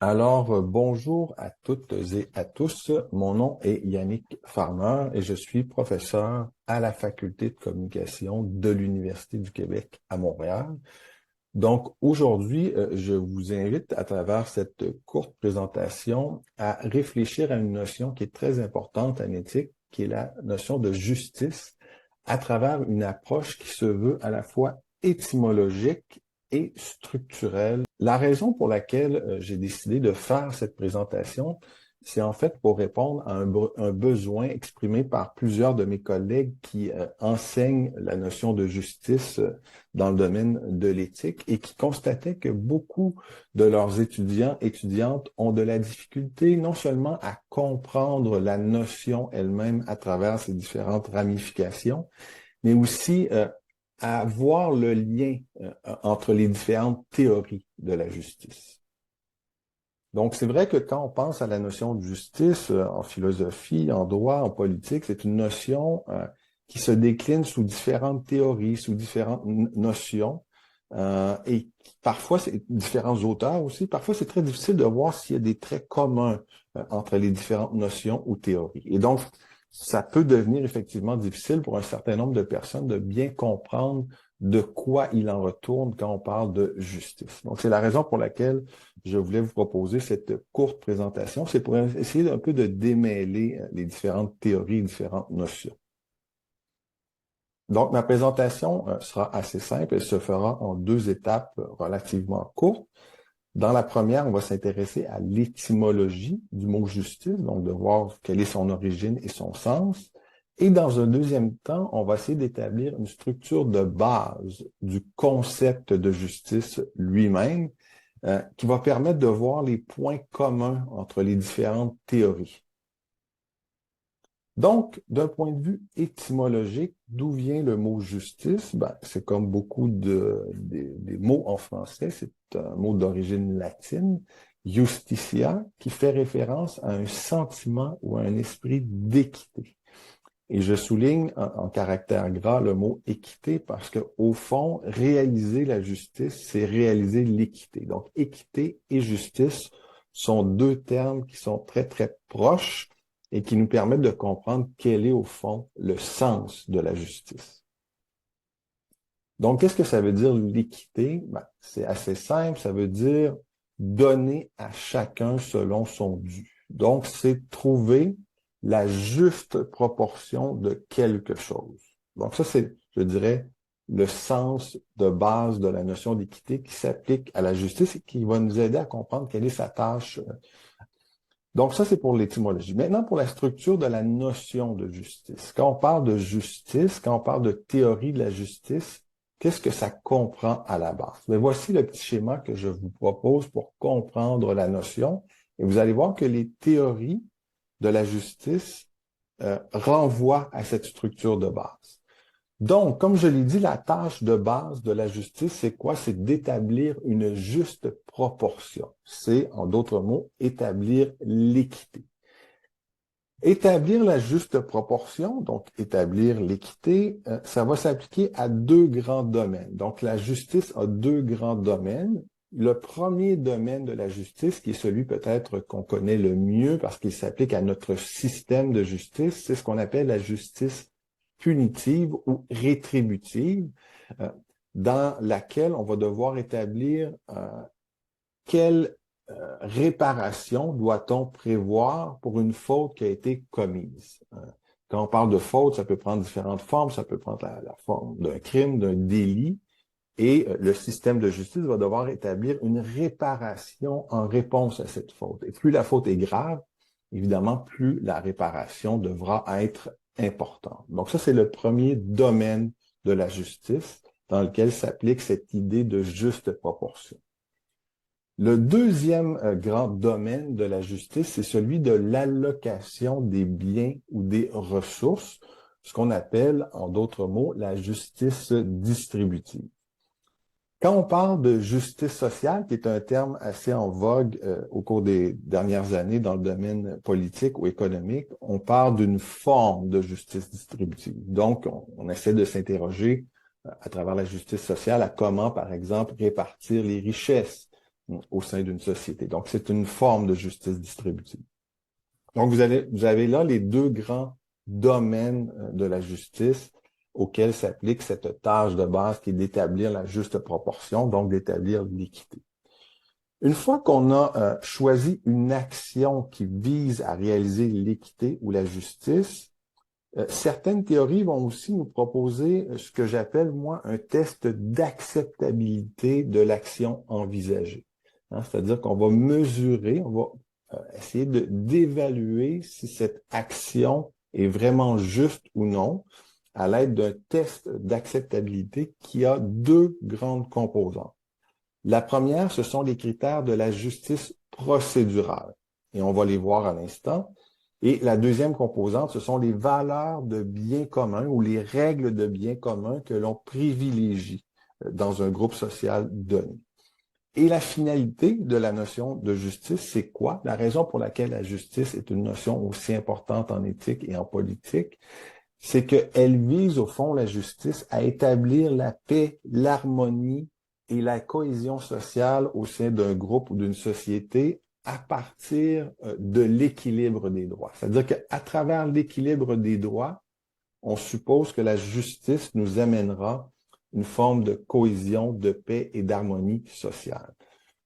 Bonjour à toutes et à tous. Mon nom est Yannick Farmer et je suis professeur à la Faculté de communication de l'Université du Québec à Montréal. Donc, aujourd'hui, je vous invite à travers cette courte présentation à réfléchir à une notion qui est très importante en éthique, qui est la notion de justice, à travers une approche qui se veut à la fois étymologique et structurelle. La raison pour laquelle j'ai décidé de faire cette présentation, c'est en fait pour répondre à un besoin exprimé par plusieurs de mes collègues qui enseignent la notion de justice dans le domaine de l'éthique et qui constataient que beaucoup de leurs étudiants, étudiantes ont de la difficulté non seulement à comprendre la notion elle-même à travers ses différentes ramifications, mais aussi à voir le lien entre les différentes théories de la justice. Donc, c'est vrai que quand on pense à la notion de justice en philosophie, en droit, en politique, c'est une notion qui se décline sous différentes théories, sous différentes notions, et parfois, c'est différents auteurs aussi. Parfois, c'est très difficile de voir s'il y a des traits communs entre les différentes notions ou théories. Et donc, ça peut devenir effectivement difficile pour un certain nombre de personnes de bien comprendre de quoi il en retourne quand on parle de justice. Donc, c'est la raison pour laquelle je voulais vous proposer cette courte présentation. C'est pour essayer un peu de démêler les différentes théories, les différentes notions. Donc, ma présentation sera assez simple. Elle se fera en deux étapes relativement courtes. Dans la première, on va s'intéresser à l'étymologie du mot justice, donc de voir quelle est son origine et son sens. Et dans un deuxième temps, on va essayer d'établir une structure de base du concept de justice lui-même, qui va permettre de voir les points communs entre les différentes théories. Donc, d'un point de vue étymologique, d'où vient le mot justice? Ben, c'est comme beaucoup des mots en français, c'est un mot d'origine latine, justitia, qui fait référence à un sentiment ou à un esprit d'équité. Et je souligne en caractère gras le mot équité parce que, au fond, réaliser la justice, c'est réaliser l'équité. Donc, équité et justice sont deux termes qui sont très, très proches et qui nous permettent de comprendre quel est, au fond, le sens de la justice. Donc, qu'est-ce que ça veut dire l'équité? Ben, c'est assez simple, ça veut dire donner à chacun selon son dû. Donc, c'est trouver la juste proportion de quelque chose. Donc, ça, c'est, je dirais, le sens de base de la notion d'équité qui s'applique à la justice et qui va nous aider à comprendre quelle est sa tâche. Donc, ça, c'est pour l'étymologie. Maintenant, pour la structure de la notion de justice. Quand on parle de justice, quand on parle de théorie de la justice, qu'est-ce que ça comprend à la base? Mais voici le petit schéma que je vous propose pour comprendre la notion. Et vous allez voir que les théories de la justice renvoient à cette structure de base. Donc, comme je l'ai dit, la tâche de base de la justice, c'est quoi? C'est d'établir une juste proportion. C'est, en d'autres mots, établir l'équité. Établir la juste proportion, donc établir l'équité, ça va s'appliquer à deux grands domaines. Donc, la justice a deux grands domaines. Le premier domaine de la justice, qui est celui peut-être qu'on connaît le mieux parce qu'il s'applique à notre système de justice, c'est ce qu'on appelle la justice punitive ou rétributive, dans laquelle on va devoir établir quelle réparation doit-on prévoir pour une faute qui a été commise. Quand on parle de faute, ça peut prendre différentes formes, ça peut prendre la forme d'un crime, d'un délit, et le système de justice va devoir établir une réparation en réponse à cette faute. Et plus la faute est grave, évidemment, plus la réparation devra être importante. Donc ça, c'est le premier domaine de la justice dans lequel s'applique cette idée de juste proportion. Le deuxième grand domaine de la justice, c'est celui de l'allocation des biens ou des ressources, ce qu'on appelle, en d'autres mots, la justice distributive. Quand on parle de justice sociale, qui est un terme assez en vogue au cours des dernières années dans le domaine politique ou économique, on parle d'une forme de justice distributive. Donc, on essaie de s'interroger à travers la justice sociale à comment, par exemple, répartir les richesses, au sein d'une société. Donc, c'est une forme de justice distributive. Donc, vous avez là les deux grands domaines de la justice auxquels s'applique cette tâche de base qui est d'établir la juste proportion, donc d'établir l'équité. Une fois qu'on a choisi une action qui vise à réaliser l'équité ou la justice, certaines théories vont aussi nous proposer ce que j'appelle, moi, un test d'acceptabilité de l'action envisagée. Hein, c'est-à-dire qu'on va mesurer, on va essayer d'évaluer si cette action est vraiment juste ou non à l'aide d'un test d'acceptabilité qui a deux grandes composantes. La première, ce sont les critères de la justice procédurale, et on va les voir à l'instant. Et la deuxième composante, ce sont les valeurs de bien commun ou les règles de bien commun que l'on privilégie dans un groupe social donné. Et la finalité de la notion de justice, c'est quoi? La raison pour laquelle la justice est une notion aussi importante en éthique et en politique, c'est qu'elle vise, au fond, la justice à établir la paix, l'harmonie et la cohésion sociale au sein d'un groupe ou d'une société à partir de l'équilibre des droits. C'est-à-dire qu'à travers l'équilibre des droits, on suppose que la justice nous amènera une forme de cohésion, de paix et d'harmonie sociale.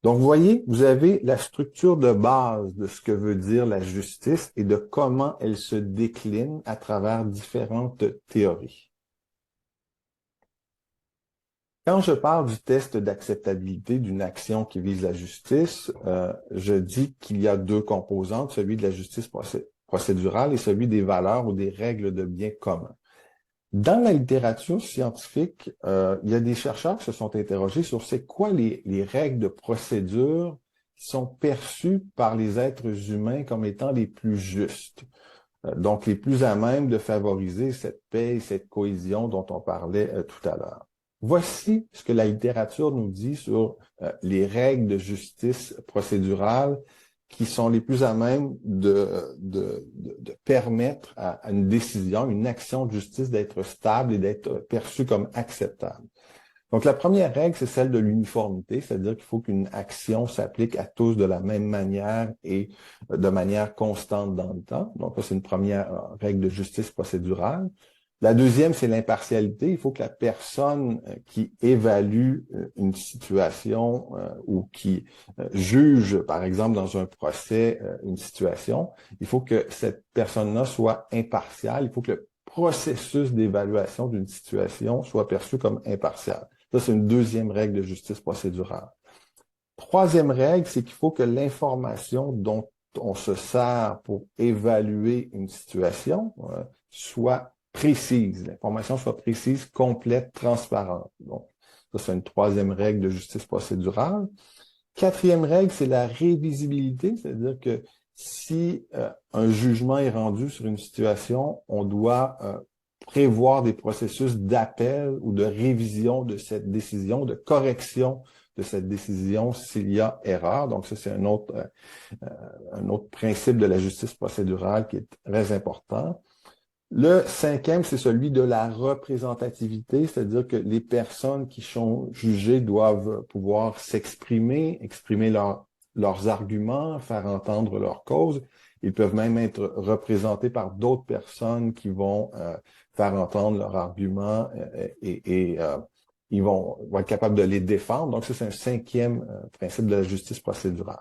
Donc, vous voyez, vous avez la structure de base de ce que veut dire la justice et de comment elle se décline à travers différentes théories. Quand je parle du test d'acceptabilité d'une action qui vise la justice, je dis qu'il y a deux composantes, celui de la justice procédurale et celui des valeurs ou des règles de bien commun. Dans la littérature scientifique, il y a des chercheurs qui se sont interrogés sur c'est quoi les règles de procédure qui sont perçues par les êtres humains comme étant les plus justes, donc les plus à même de favoriser cette paix et cette cohésion dont on parlait tout à l'heure. Voici ce que la littérature nous dit sur les règles de justice procédurale qui sont les plus à même de permettre à une décision, une action de justice d'être stable et d'être perçue comme acceptable. Donc, la première règle, c'est celle de l'uniformité, c'est-à-dire qu'il faut qu'une action s'applique à tous de la même manière et de manière constante dans le temps. Donc, ça, c'est une première règle de justice procédurale. La deuxième, c'est l'impartialité. Il faut que la personne qui évalue une situation ou qui juge, par exemple, dans un procès, une situation, il faut que cette personne-là soit impartiale. Il faut que le processus d'évaluation d'une situation soit perçu comme impartial. Ça, c'est une deuxième règle de justice procédurale. Troisième règle, c'est qu'il faut que l'information dont on se sert pour évaluer une situation soit précise. L'information soit précise, complète, transparente. Donc, ça, c'est une troisième règle de justice procédurale. Quatrième règle, c'est la révisibilité, c'est-à-dire que si un jugement est rendu sur une situation, on doit prévoir des processus d'appel ou de révision de cette décision, de correction de cette décision s'il y a erreur. Donc, ça, c'est un autre principe de la justice procédurale qui est très important. Le cinquième, c'est celui de la représentativité, c'est-à-dire que les personnes qui sont jugées doivent pouvoir s'exprimer, exprimer leurs arguments, faire entendre leurs causes. Ils peuvent même être représentés par d'autres personnes qui vont faire entendre leurs arguments et ils vont être capables de les défendre. Donc, ça, c'est un cinquième principe de la justice procédurale.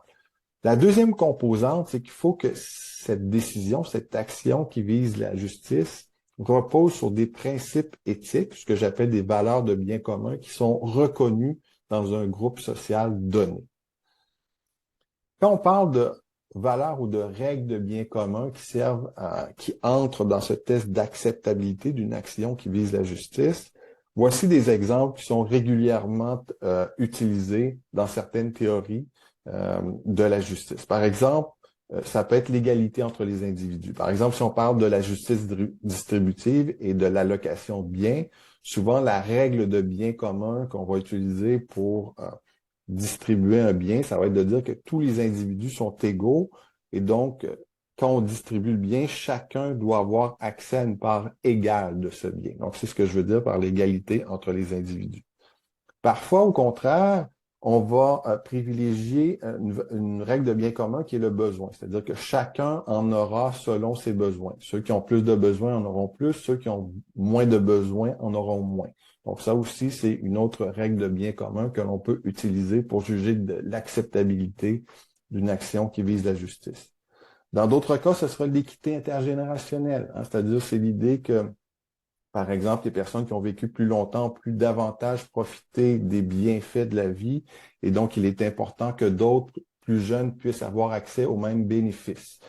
La deuxième composante, c'est qu'il faut que cette décision, cette action qui vise la justice repose sur des principes éthiques, ce que j'appelle des valeurs de bien commun qui sont reconnues dans un groupe social donné. Quand on parle de valeurs ou de règles de bien commun qui entrent dans ce test d'acceptabilité d'une action qui vise la justice, voici des exemples qui sont régulièrement utilisés dans certaines théories de la justice. Par exemple, ça peut être l'égalité entre les individus. Par exemple, si on parle de la justice distributive et de l'allocation de biens, souvent la règle de bien commun qu'on va utiliser pour distribuer un bien, ça va être de dire que tous les individus sont égaux et donc, quand on distribue le bien, chacun doit avoir accès à une part égale de ce bien. Donc, c'est ce que je veux dire par l'égalité entre les individus. Parfois, au contraire, on va privilégier une règle de bien commun qui est le besoin. C'est-à-dire que chacun en aura selon ses besoins. Ceux qui ont plus de besoins en auront plus, ceux qui ont moins de besoins en auront moins. Donc ça aussi, c'est une autre règle de bien commun que l'on peut utiliser pour juger de l'acceptabilité d'une action qui vise la justice. Dans d'autres cas, ce sera l'équité intergénérationnelle, hein, c'est-à-dire c'est l'idée que par exemple, les personnes qui ont vécu plus longtemps ont pu davantage profiter des bienfaits de la vie et donc il est important que d'autres plus jeunes puissent avoir accès aux mêmes bénéfices.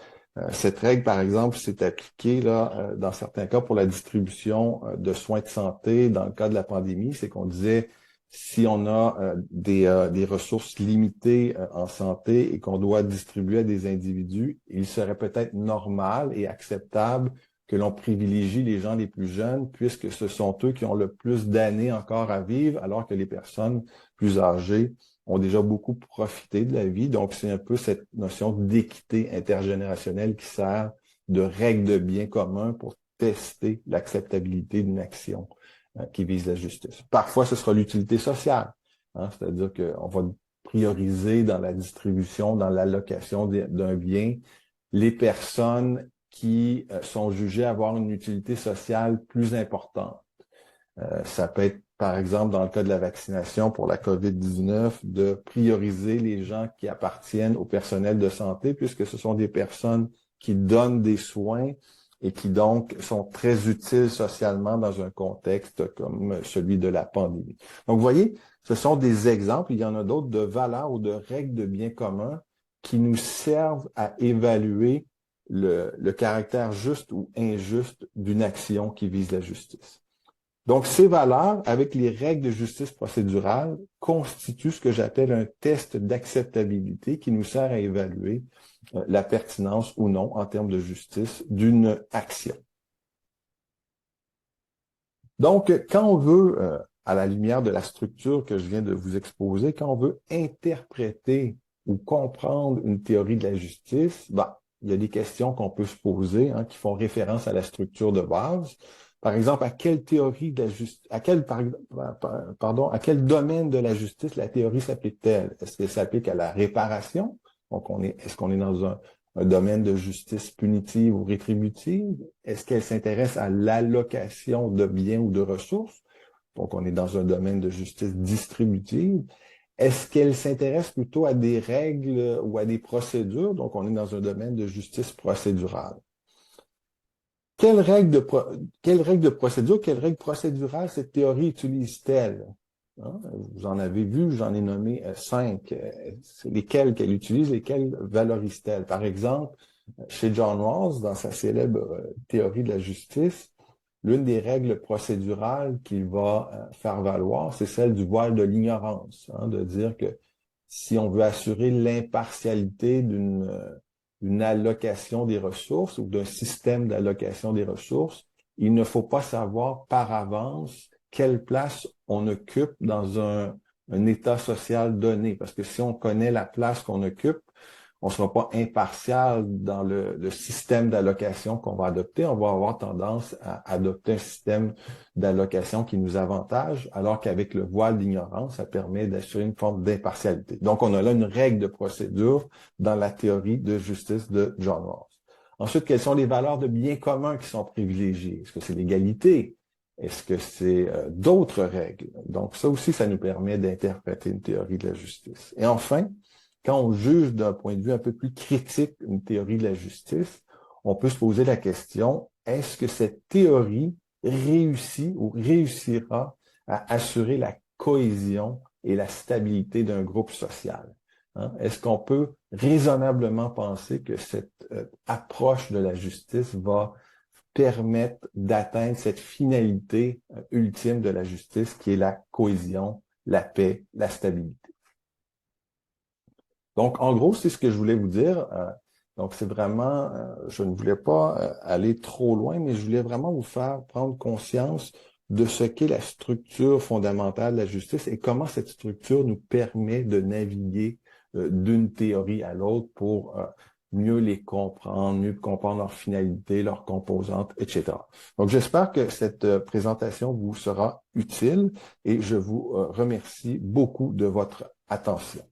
Cette règle, par exemple, s'est appliquée là, dans certains cas pour la distribution de soins de santé dans le cas de la pandémie. C'est qu'on disait si on a des ressources limitées en santé et qu'on doit distribuer à des individus, il serait peut-être normal et acceptable que l'on privilégie les gens les plus jeunes, puisque ce sont eux qui ont le plus d'années encore à vivre, alors que les personnes plus âgées ont déjà beaucoup profité de la vie. Donc, c'est un peu cette notion d'équité intergénérationnelle qui sert de règle de bien commun pour tester l'acceptabilité d'une action qui vise la justice. Parfois, ce sera l'utilité sociale, hein, c'est-à-dire qu'on va prioriser dans la distribution, dans l'allocation d'un bien, les personnes qui sont jugées avoir une utilité sociale plus importante. Ça peut être, par exemple, dans le cas de la vaccination pour la COVID-19, de prioriser les gens qui appartiennent au personnel de santé, puisque ce sont des personnes qui donnent des soins et qui donc sont très utiles socialement dans un contexte comme celui de la pandémie. Donc, vous voyez, ce sont des exemples, il y en a d'autres, de valeurs ou de règles de bien commun qui nous servent à évaluer le caractère juste ou injuste d'une action qui vise la justice. Donc, ces valeurs, avec les règles de justice procédurale, constituent ce que j'appelle un test d'acceptabilité qui nous sert à évaluer la pertinence ou non, en termes de justice, d'une action. Donc, quand on veut, à la lumière de la structure que je viens de vous exposer, quand on veut interpréter ou comprendre une théorie de la justice, il y a des questions qu'on peut se poser hein, qui font référence à la structure de base. Par exemple, à quelle théorie de la justice, à quel domaine de la justice la théorie s'applique-t-elle? Est-ce qu'elle s'applique à la réparation? Donc, est-ce qu'on est dans un domaine de justice punitive ou rétributive? Est-ce qu'elle s'intéresse à l'allocation de biens ou de ressources? Donc, on est dans un domaine de justice distributive. Est-ce qu'elle s'intéresse plutôt à des règles ou à des procédures? Donc, on est dans un domaine de justice procédurale. Quelle règle de procédure, quelle règle procédurale cette théorie utilise-t-elle? Hein? Vous en avez vu, j'en ai nommé 5. Lesquelles qu'elle utilise, lesquelles valorise-t-elle? Par exemple, chez John Rawls, dans sa célèbre théorie de la justice, l'une des règles procédurales qu'il va faire valoir, c'est celle du voile de l'ignorance, hein, de dire que si on veut assurer l'impartialité d'une allocation des ressources ou d'un système d'allocation des ressources, il ne faut pas savoir par avance quelle place on occupe dans un état social donné, parce que si on connaît la place qu'on occupe, on ne sera pas impartial dans le système d'allocation qu'on va adopter. On va avoir tendance à adopter un système d'allocation qui nous avantage, alors qu'avec le voile d'ignorance, ça permet d'assurer une forme d'impartialité. Donc, on a là une règle de procédure dans la théorie de justice de John Rawls. Ensuite, quelles sont les valeurs de bien commun qui sont privilégiées? Est-ce que c'est l'égalité? Est-ce que c'est d'autres règles? Donc, ça aussi, ça nous permet d'interpréter une théorie de la justice. Et enfin, quand on juge d'un point de vue un peu plus critique une théorie de la justice, on peut se poser la question, est-ce que cette théorie réussit ou réussira à assurer la cohésion et la stabilité d'un groupe social? Hein? Est-ce qu'on peut raisonnablement penser que cette approche de la justice va permettre d'atteindre cette finalité ultime de la justice qui est la cohésion, la paix, la stabilité? Donc, en gros, c'est ce que je voulais vous dire. Donc, c'est vraiment, je ne voulais pas aller trop loin, mais je voulais vraiment vous faire prendre conscience de ce qu'est la structure fondamentale de la justice et comment cette structure nous permet de naviguer d'une théorie à l'autre pour mieux les comprendre, mieux comprendre leur finalité, leurs composantes, etc. Donc, j'espère que cette présentation vous sera utile et je vous remercie beaucoup de votre Attention.